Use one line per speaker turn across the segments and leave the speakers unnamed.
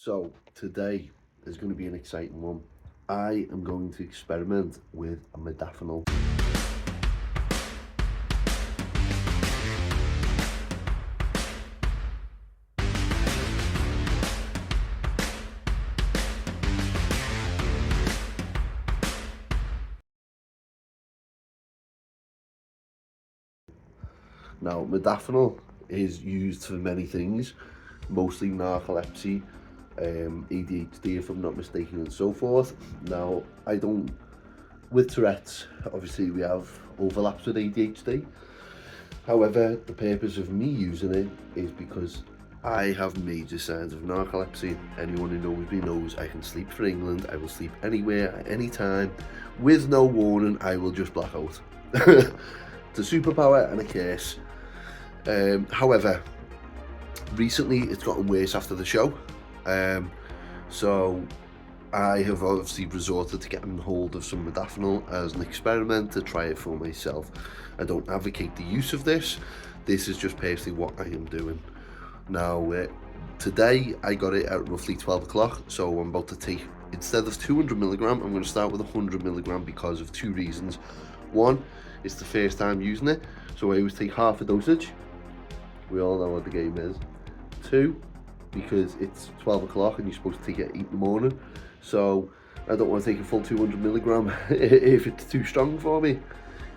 So today is going to be an exciting one. I am going to experiment with a modafinil. Now, modafinil is used for many things, mostly narcolepsy, ADHD if I'm not mistaken, and so forth. Now, with Tourette's, obviously we have overlaps with ADHD. However, the purpose of me using it is because I have major signs of narcolepsy. Anyone who knows me knows I can sleep for England. I will sleep anywhere at any time. With no warning, I will just black out. It's a superpower and a curse. However, recently it's gotten worse after the show. So I have obviously resorted to getting hold of some modafinil as an experiment to try it for myself. I don't advocate the use of this. This is just personally what I am doing. Now, today I got it at roughly 12 o'clock, so I'm about to take, instead of 200 milligram, I'm going to start with 100 milligram because of two reasons. One, it's the first time using it, so I always take half a dosage. We all know what the game is. Two, because it's 12 o'clock and you're supposed to take it at 8 in the morning, so I don't want to take a full 200 milligram if it's too strong for me.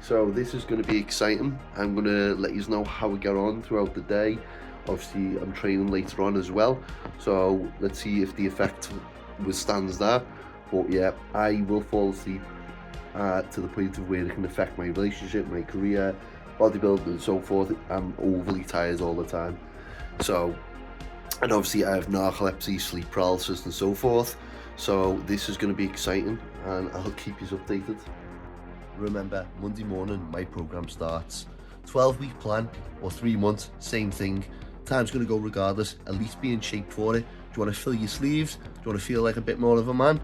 So this is going to be exciting. I'm going to let you know how we get on throughout the day. Obviously I'm training later on as well, so let's see if the effect withstands that. But yeah, I will fall asleep to the point of where it can affect my relationship, my career, bodybuilding and so forth. I'm overly tired all the time. So, and obviously I have narcolepsy, sleep paralysis and so forth. So this is going to be exciting and I'll keep you updated. Remember, Monday morning my program starts. 12-week plan or 3 months, same thing. Time's going to go regardless. At least be in shape for it. Do you want to fill your sleeves? Do you want to feel like a bit more of a man?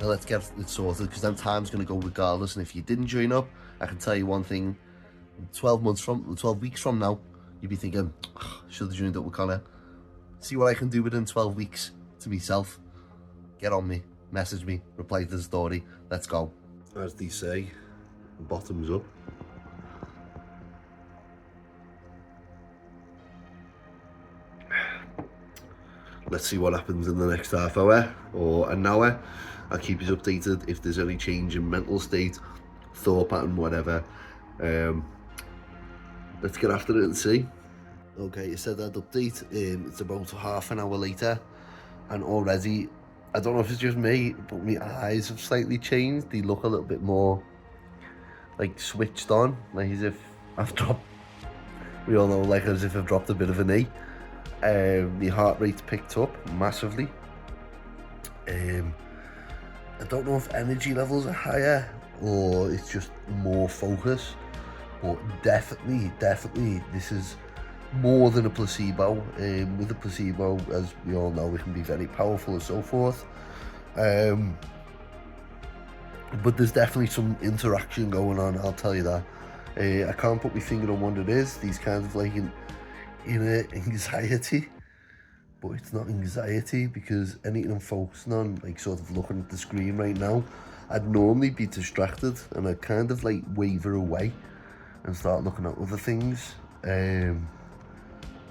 Now let's get it sorted, because then time's going to go regardless. And if you didn't join up, I can tell you one thing: 12 weeks from now, you'll be thinking, oh, should have joined up with Connor. See what I can do within 12 weeks to myself. Get on me, message me, reply to the story. Let's go. As they say, bottoms up. Let's see what happens in the next half hour or an hour. I'll keep you updated if there's any change in mental state, thought pattern, whatever. Let's get after it and see. Okay, you said that update. It's about half an hour later, and already, I don't know if it's just me, but my eyes have slightly changed. They look a little bit more like switched on, like as if I've dropped, we all know, like as if I've dropped a bit of a knee. My heart rate's picked up massively. I don't know if energy levels are higher or it's just more focus, but definitely this is more than a placebo. With a placebo, as we all know, it can be very powerful and so forth. But there's definitely some interaction going on, I'll tell you that. I can't put my finger on what it is. These kinds of like inner anxiety, but it's not anxiety, because anything I'm focusing on, like sort of looking at the screen right now, I'd normally be distracted and I'd kind of like waver away and start looking at other things.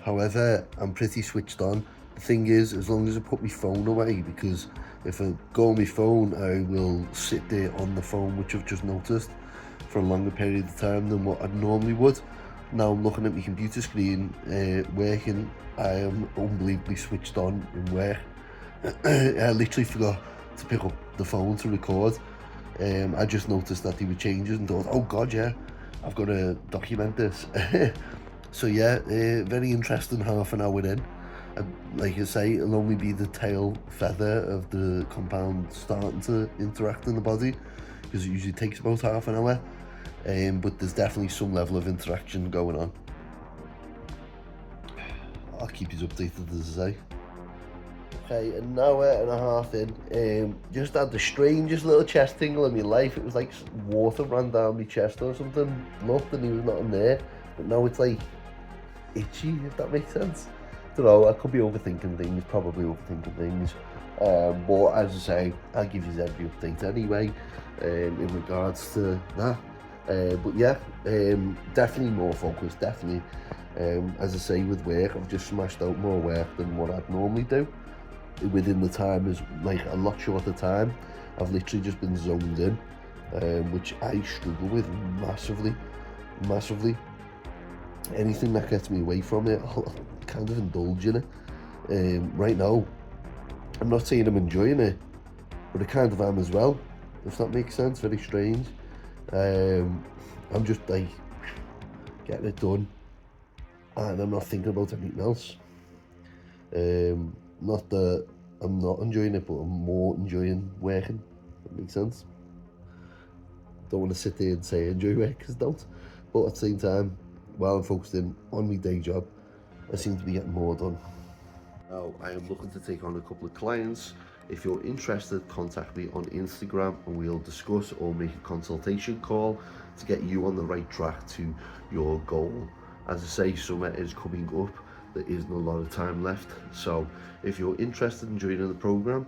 However, I'm pretty switched on. The thing is, as long as I put my phone away, because if I go on my phone, I will sit there on the phone, which I've just noticed, for a longer period of time than what I normally would. Now I'm looking at my computer screen, working. I am unbelievably switched on in work. I literally forgot to pick up the phone to record. I just noticed that they were changes and thought, oh god, yeah, I've got to document this. So yeah, very interesting half an hour in. Like I say, it'll only be the tail feather of the compound starting to interact in the body, because it usually takes about half an hour. But there's definitely some level of interaction going on. I'll keep you updated, as I say. Okay, an hour and a half in, just had the strangest little chest tingle in my life. It was like water ran down my chest or something. Looked and he was not in there, but now it's like itchy, if that makes sense. don't know, I could be overthinking things, probably overthinking things. But as I say, I'll give you every update anyway, in regards to that. But yeah, definitely more focused, definitely. As I say, with work, I've just smashed out more work than what I'd normally do. Within the time is like a lot shorter time. I've literally just been zoned in, which I struggle with massively. Anything that gets me away from it, I'll kind of indulge in it. Right now, I'm not saying I'm enjoying it, but I kind of am as well, if that makes sense. Very strange. I'm just like getting it done, and I'm not thinking about anything else. Not that I'm not enjoying it, but I'm more enjoying working. That makes sense. Don't want to sit there and say I enjoy work, because I don't. But at the same time, while I'm focusing on my day job, I seem to be getting more done. Now, I am looking to take on a couple of clients. If you're interested, contact me on Instagram and we'll discuss or make a consultation call to get you on the right track to your goal. As I say, summer is coming up. There isn't a lot of time left. So if you're interested in joining the program,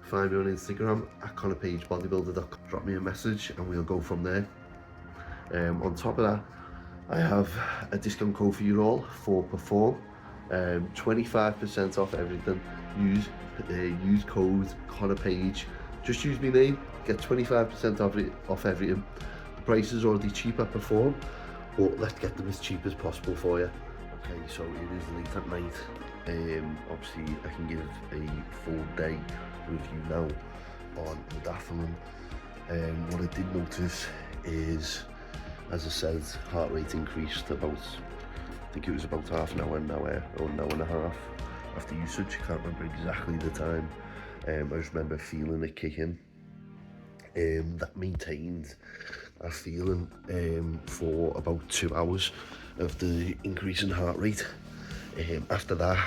find me on Instagram at ConnorPageBodybuilder.com. Drop me a message and we'll go from there. On top of that, I have a discount code for you all for Perform. 25% off everything. Use code ConnorPage. Just use my name, get 25% off everything. The price is already cheap at Perform, but let's get them as cheap as possible for you. Okay, so it is late at night. Obviously I can give a full day review now on Modafinil. What I did notice is, as I said, heart rate increased about, I think it was about half an hour, or an hour and a half after usage. I can't remember exactly the time. I just remember feeling it kick in. That maintained that feeling for about 2 hours of the increase in heart rate. After that,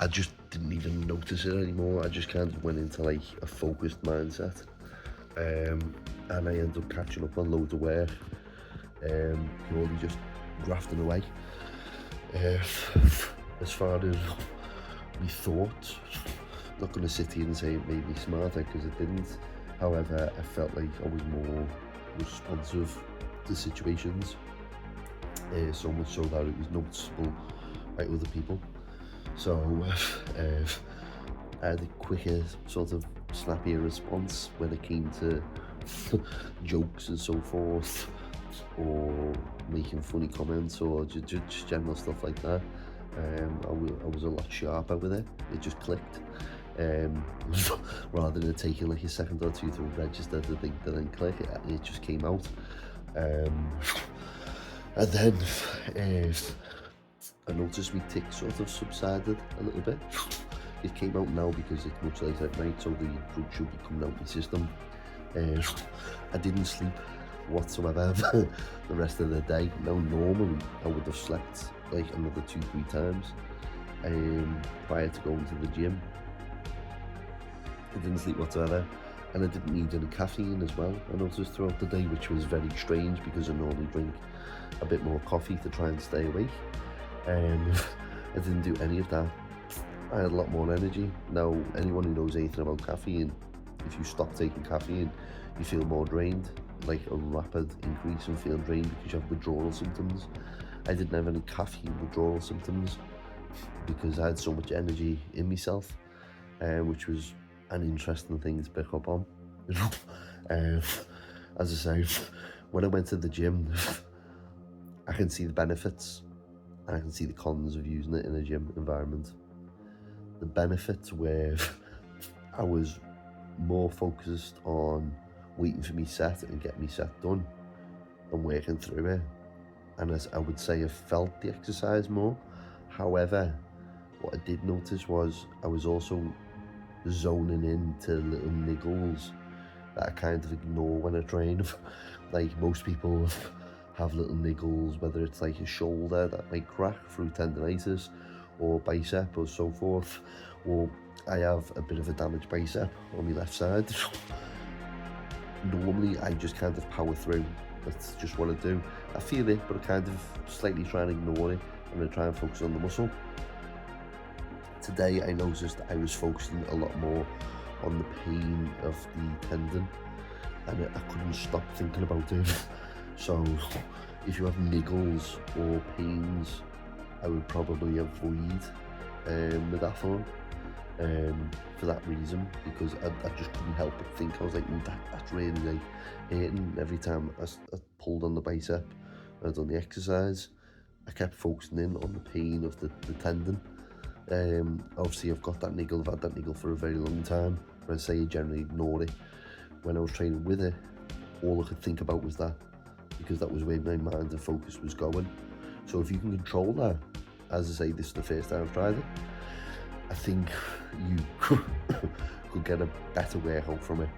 I just didn't even notice it anymore. I just kind of went into like a focused mindset, and I ended up catching up on loads of work, purely just grafting away. As far as my thoughts, I'm not going to sit here and say it made me smarter, because it didn't. However, I felt like I was more responsive to situations, so much so that it was noticeable by other people. So I had a quicker, sort of snappier response when it came to jokes and so forth, or making funny comments, or just general stuff like that. I was a lot sharper with it. It just clicked. Rather than taking like a second or two to register to think that then click, it just came out. And then I noticed my tick sort of subsided a little bit. It came out now because it's much later at night, so the drug should be coming out my system. I didn't sleep whatsoever the rest of the day. Now normally I would have slept like another 2-3 times prior to going to the gym. I didn't sleep whatsoever, and I didn't need any caffeine as well, I noticed, throughout the day, which was very strange because I normally drink a bit more coffee to try and stay awake. I didn't do any of that. I had a lot more energy. Now, anyone who knows anything about caffeine, if you stop taking caffeine, you feel more drained, like a rapid increase in feeling drained because you have withdrawal symptoms. I didn't have any caffeine withdrawal symptoms because I had so much energy in myself, which was an interesting thing to pick up on. As I say, when I went to the gym, I can see the benefits and I can see the cons of using it in a gym environment. The benefits were I was more focused on waiting for me set and get me set done and working through it. And as I would say, I felt the exercise more. However, what I did notice was I was also zoning into little niggles that I kind of ignore when I train. Like most people have little niggles, whether it's like a shoulder that might crack through tendonitis, or bicep or so forth, or I have a bit of a damaged bicep on my left side. Normally I just kind of power through. That's just what I do. I feel it, but I kind of slightly try and ignore it, and I try and focus on the muscle. Today I noticed I was focusing a lot more on the pain of the tendon, and I couldn't stop thinking about it. So if you have niggles or pains, I would probably avoid modafinil for that reason, because I just couldn't help but think. I was like, that's really like hurting. Every time I pulled on the bicep and I'd done the exercise, I kept focusing in on the pain of the tendon. Obviously I've got that niggle, I've had that niggle for a very long time, but I say I generally ignore it. When I was training with it, all I could think about was that, because that was where my mind and focus was going. So if you can control that, as I say, this is the first time I've tried it, I think you could get a better workout from it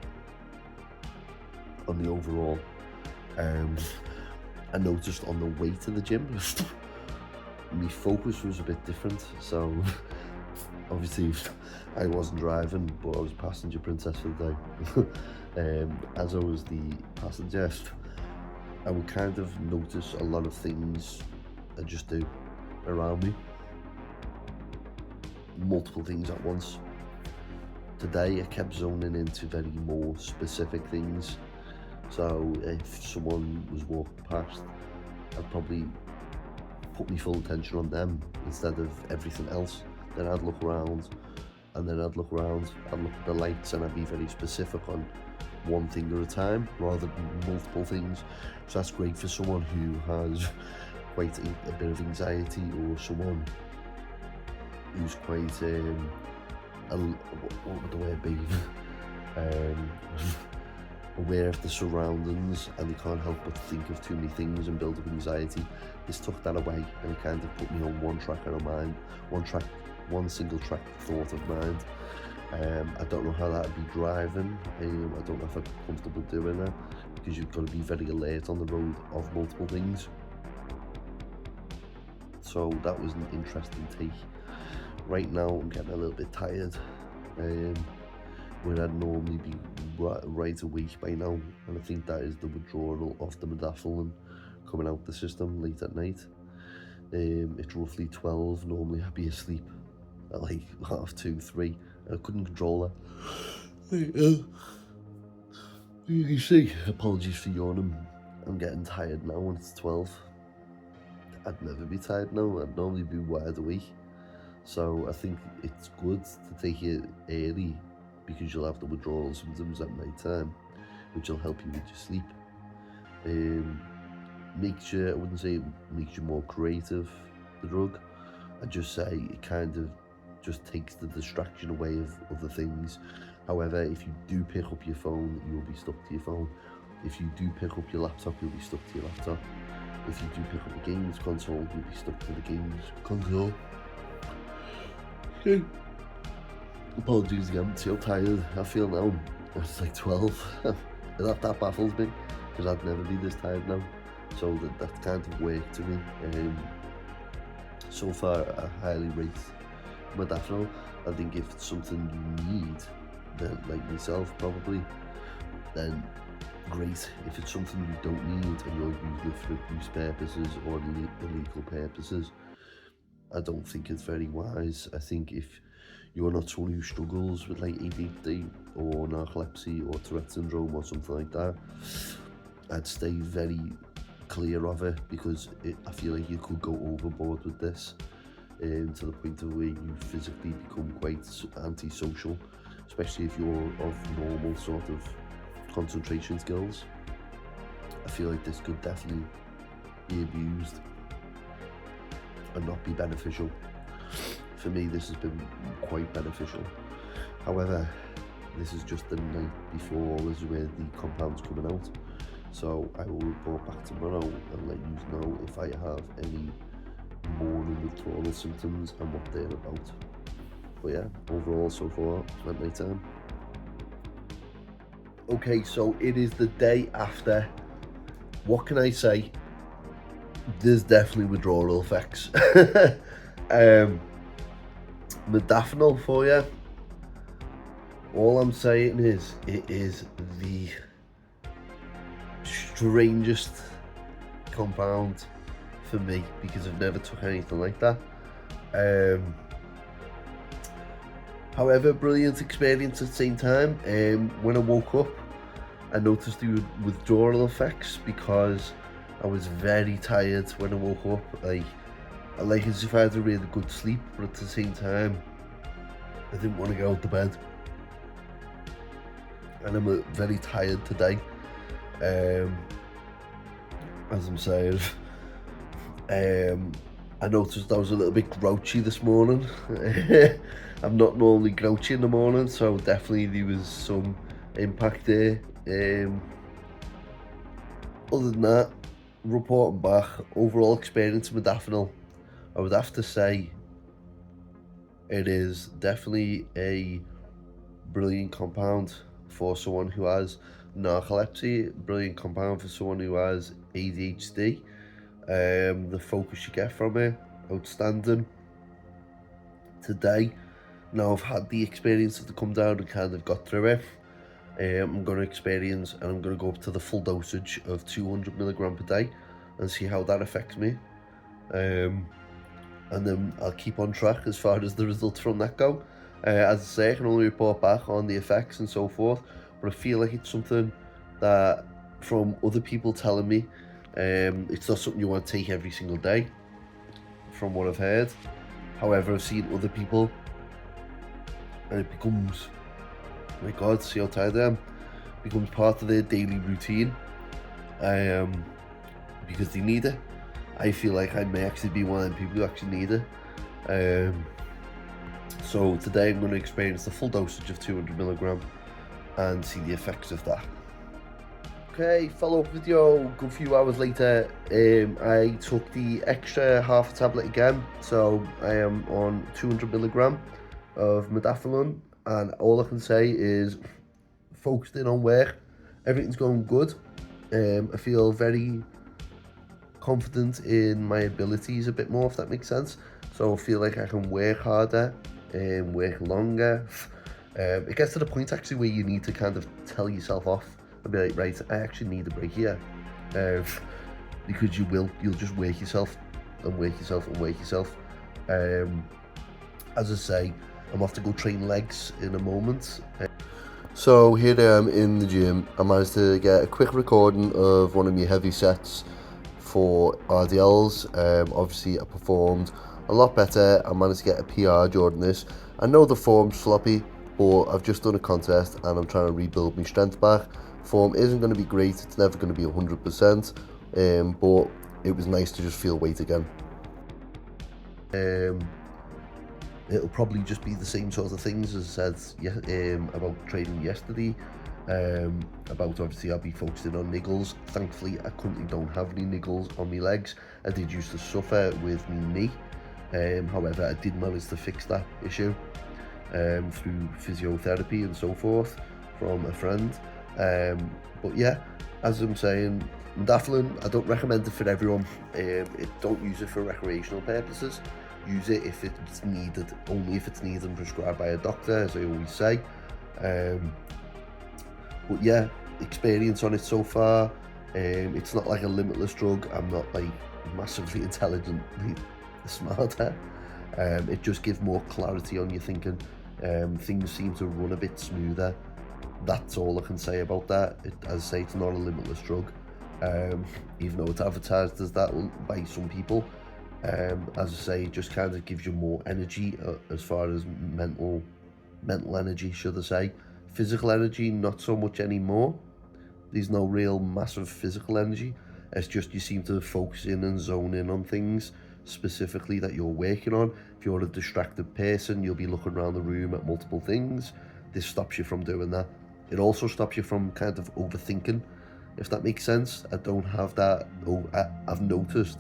on the overall. I noticed on the way to the gym, my focus was a bit different. So obviously I wasn't driving, but I was passenger princess for the day. As I was the passenger, I would kind of notice a lot of things I just do around me, multiple things at once. Today I kept zoning into very more specific things. So if someone was walking past, I'd probably put my full attention on them instead of everything else. Then I'd look around, and then I'd look at the lights, and I'd be very specific on one thing at a time rather than multiple things. So that's great for someone who has quite a bit of anxiety, or someone who's quite what would the word be? Aware of the surroundings, and they can't help but think of too many things and build up anxiety. This took that away, and it kind of put me on one track of mind, one single track thought of mind. I don't know how that'd be driving. I don't know if I'd be comfortable doing that, because you've got to be very alert on the road of multiple things. So that was an interesting take. Right now I'm getting a little bit tired, where I'd normally be right awake by now, and I think that is the withdrawal of the modafinil coming out the system late at night. It's roughly 12. Normally I'd be asleep at like 2:30, 3. I couldn't control that. You see, apologies for yawning. I'm getting tired now when it's 12. I'd never be tired now. I'd normally be wide awake. So I think it's good to take it early, because you'll have the withdrawal symptoms at night time, which will help you with your sleep. I wouldn't say it makes you more creative, the drug. I'd just say it kind of just takes the distraction away of other things. However, if you do pick up your phone, you'll be stuck to your phone. If you do pick up your laptop, you'll be stuck to your laptop. If you do pick up a games console, you'll be stuck to the games console. Okay. Apologies again, see how tired I feel now. It's like 12. that baffles me, because I'd never be this tired now. So that kind of worked to me. So far I highly rate modafinil. I think if it's something you need, then, like myself probably, then great. If it's something you don't need and you're using it for abuse purposes or illegal purposes, I don't think it's very wise. I think if you're not someone who struggles with like ADHD or narcolepsy or Tourette syndrome or something like that, I'd stay very clear of it, because I feel like you could go overboard with this, to the point of where you physically become quite antisocial, especially if you're of normal sort of concentration skills. I feel like this could definitely be abused and not be beneficial. For me, this has been quite beneficial. However, this is just the night before, this is where the compound's coming out. So I will report back tomorrow and let you know if I have any morning withdrawal symptoms and what they're about. But yeah, overall so far, it's went nighttime. Okay, so it is the day after. What can I say? There's definitely withdrawal effects. Modafinil for you. All I'm saying is, it is the strangest compound for me, because I've never took anything like that. However, brilliant experience at the same time. When I woke up, I noticed the withdrawal effects because I was very tired when I woke up. Like as if I had a really good sleep, but at the same time, I didn't want to get out of bed. And I'm very tired today. As I'm saying, I noticed I was a little bit grouchy this morning. I'm not normally grouchy in the morning, so definitely there was some impact there. Other than that, reporting back, overall experience with Modafinil, I would have to say it is definitely a brilliant compound for someone who has narcolepsy, brilliant compound for someone who has ADHD. The focus you get from it, outstanding. Today, now I've had the experience of the come down and kind of got through it. I'm going to experience, and I'm going to go up to the full dosage of 200 milligram per day and see how that affects me. And then I'll keep on track as far as the results from that go. As I say, I can only report back on the effects and so forth, but I feel like it's something that from other people telling me, it's not something you want to take every single day, from what I've heard. However, I've seen other people, and it becomes, my God, see how tired I am, becomes part of their daily routine, because they need it. I feel like I may actually be one of the people who actually need it. So today I'm going to experience the full dosage of 200 milligram and see the effects of that. Okay, follow-up video, a good few hours later. I took the extra half a tablet again, so I am on 200 milligram of Modafinil, and all I can say is focused in on work. Everything's going good. I feel very confident in my abilities a bit more, if that makes sense. So I feel like I can work harder and work longer. It gets to the point actually where you need to kind of tell yourself off and be like, right, I actually need a break here, because you'll just wake yourself and wake yourself and wake yourself. As I say, I'm off to go train legs in a moment. So here I am in the gym. I managed to get a quick recording of one of my heavy sets for RDLs. Obviously I performed a lot better. I managed to get a PR during this. I know the form's sloppy, but I've just done a contest and I'm trying to rebuild my strength back. Form isn't going to be great, it's never going to be 100%, but it was nice to just feel weight again. It'll probably just be the same sort of things as I said about training yesterday. About obviously I'll be focusing on niggles. Thankfully I currently don't have any niggles on my legs. I did used to suffer with my knee. However, I did manage to fix that issue through physiotherapy and so forth from a friend. But yeah, as I'm saying, Modafinil, I don't recommend it for everyone. Don't use it for recreational purposes. Use it if it's needed, only if it's needed and prescribed by a doctor, as I always say. But yeah, experience on it so far. It's not like a limitless drug. I'm not like massively intelligently smarter. It just gives more clarity on your thinking. Things seem to run a bit smoother. That's all I can say about that. As I say, it's not a limitless drug, even though it's advertised as that by some people. As I say, it just kind of gives you more energy as far as mental energy, should I say. Physical energy, not so much anymore. There's no real massive physical energy. It's just you seem to focus in and zone in on things specifically that you're working on. If you're a distracted person, you'll be looking around the room at multiple things. This stops you from doing that. It also stops you from kind of overthinking, if that makes sense. I don't have that. I've noticed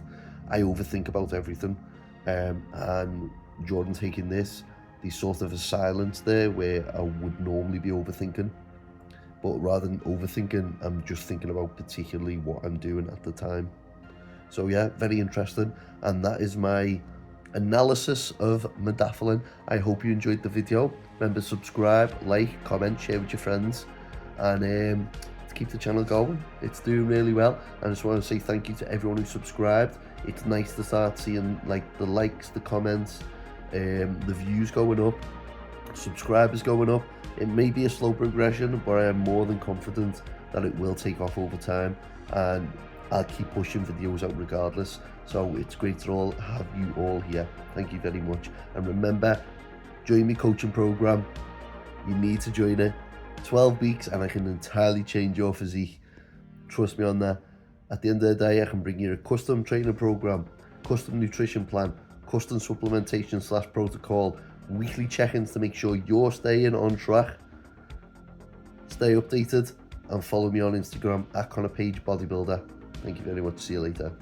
I overthink about everything, and during taking this, there's sort of a silence there where I would normally be overthinking, but rather than overthinking, I'm just thinking about particularly what I'm doing at the time. So yeah, very interesting, and that is my analysis of Modafinil. I hope you enjoyed the video. Remember, subscribe, like, comment, share with your friends, and to keep the channel going. It's doing really well. I just want to say thank you to everyone who subscribed. It's nice to start seeing like the likes, the comments, the views going up. subscribers going up. It may be a slow progression, but I am more than confident that it will take off over time, and I'll keep pushing videos out regardless. So it's great to have you all here. Thank you very much. And remember, join my coaching program. You need to join it. 12 weeks and I can entirely change your physique. Trust me on that. At the end of the day, I can bring you a custom training program, custom nutrition plan, custom supplementation / protocol, weekly check-ins to make sure you're staying on track. Stay updated and follow me on Instagram at Connor Page Bodybuilder. Thank you very much. See you later.